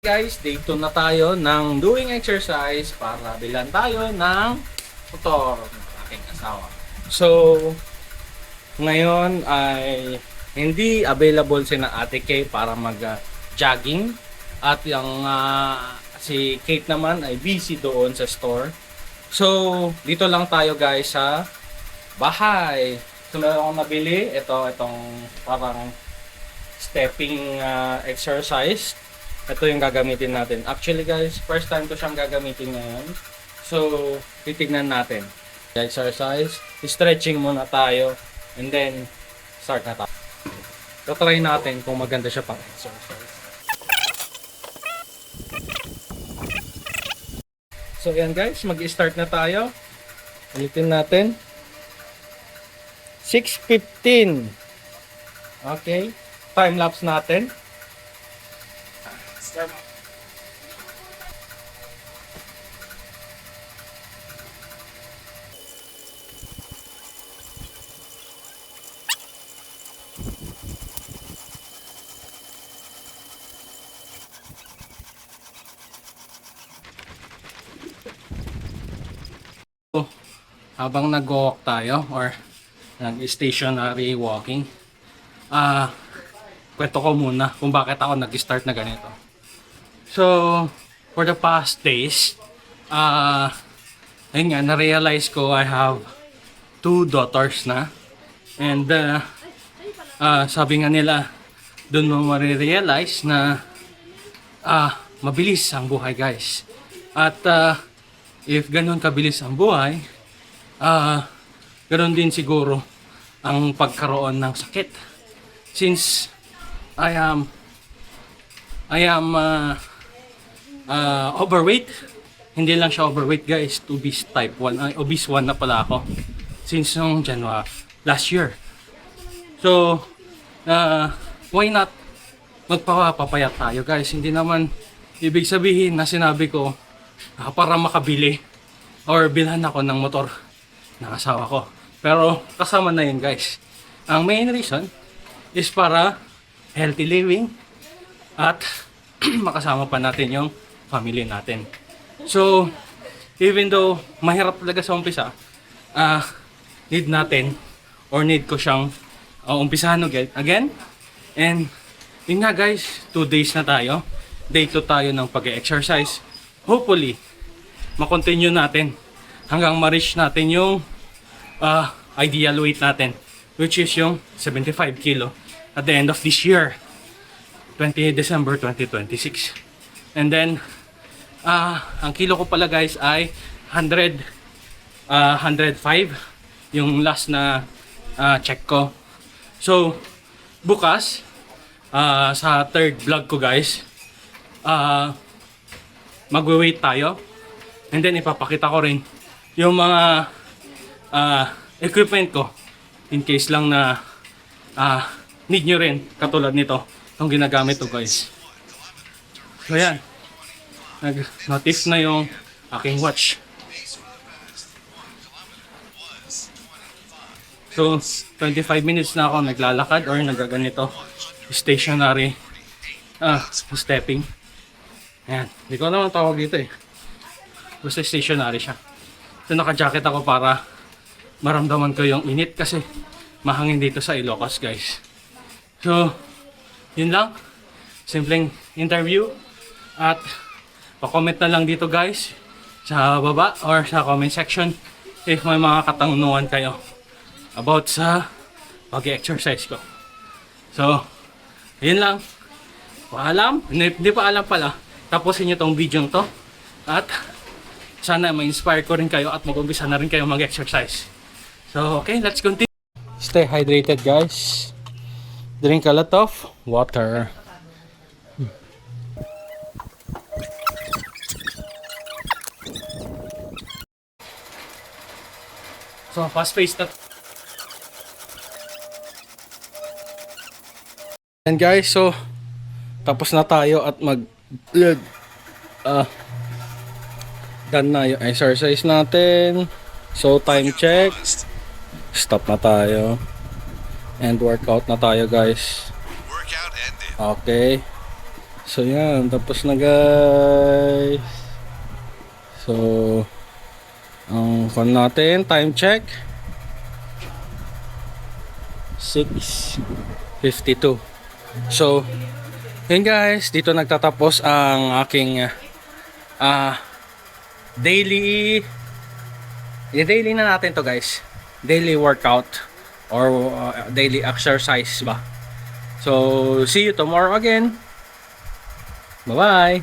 Guys, day 2 na tayo ng doing exercise para bilan tayo ng motor ng aking asawa. So, ngayon ay hindi available si na Ate Kay para mag-jogging at yung si Kate naman ay busy doon sa store. So, dito lang tayo guys sa bahay. So, meron akong nabili. Itong parang stepping exercise. Ito yung gagamitin natin. Actually guys, first time ko siyang gagamitin ngayon. So, titignan natin. Exercise, stretching muna tayo, and then start na tayo. So, try natin kung maganda siya pang exercise. So, yan guys, mag-start na tayo. Ulitin natin. 6:15. Okay. Time lapse natin. Start. Habang nag-walk tayo or nag-stationary walking, kwento ko muna kung bakit ako nag-start na ganito. So, for the past days, ayun nga, na-realize ko I have 2 daughters na. And sabi nga nila, doon mo marirealize na mabilis ang buhay guys. At if ganun kabilis ang buhay, ganun din siguro ang pagkaroon ng sakit. Since I am overweight. Hindi lang siya overweight guys, obese type 1. Obese 1 na pala ako since nung January last year. So, why not magpapapayat tayo guys? Hindi naman ibig sabihin na sinabi ko para makabili or bilhan ako ng motor ng asawa ko. Pero kasama na yun guys. Ang main reason is para healthy living at makasama pa natin yung family natin. So, even though mahirap talaga sa umpisa, need natin or need ko siyang umpisahan again. And yun nga guys, 2 days na tayo. Day 2 tayo ng pag-exercise. Hopefully, makontinue natin hanggang ma-reach natin yung ideal weight natin, which is yung 75 kilo at the end of this year, 20 December 2026. And then, ang kilo ko pala guys ay 105, yung last na check ko. So, bukas, sa third vlog ko guys, magwe-weight tayo. And then, ipapakita ko rin yung mga equipment ko in case lang na need nyo rin katulad nito. Itong ginagamit to guys. So yan, nag-notice na yung aking watch. So 25 minutes na ako naglalakad or nagaganito, stationary stepping. Ayan, hindi ko naman tawag dito eh. Basta stationary siya. So naka-jacket ako para maramdaman ko yung init kasi mahangin dito sa Ilocos guys. So yun lang, simpleng interview at pa-comment na lang dito guys sa baba or sa comment section if may mga katanungan kayo about sa pag-exercise ko. So, yun lang. Paalam, hindi pa alam pala, tapusin nyo tong video to at sana ma-inspire ko rin kayo at mag-umpisa na rin kayo mag-exercise. So, okay, let's continue. Stay hydrated guys. Drink a lot of water. So, fast-paced na. And guys, so tapos na tayo at done na yung exercise natin. So, time check. Stop na tayo. And workout na tayo guys. Okay. So yan, tapos na guys. So ang kon natin, time check 6:52. So yun guys, dito nagtatapos ang aking daily na natin to guys. Daily workout or daily exercise ba. So see you tomorrow again. Bye bye.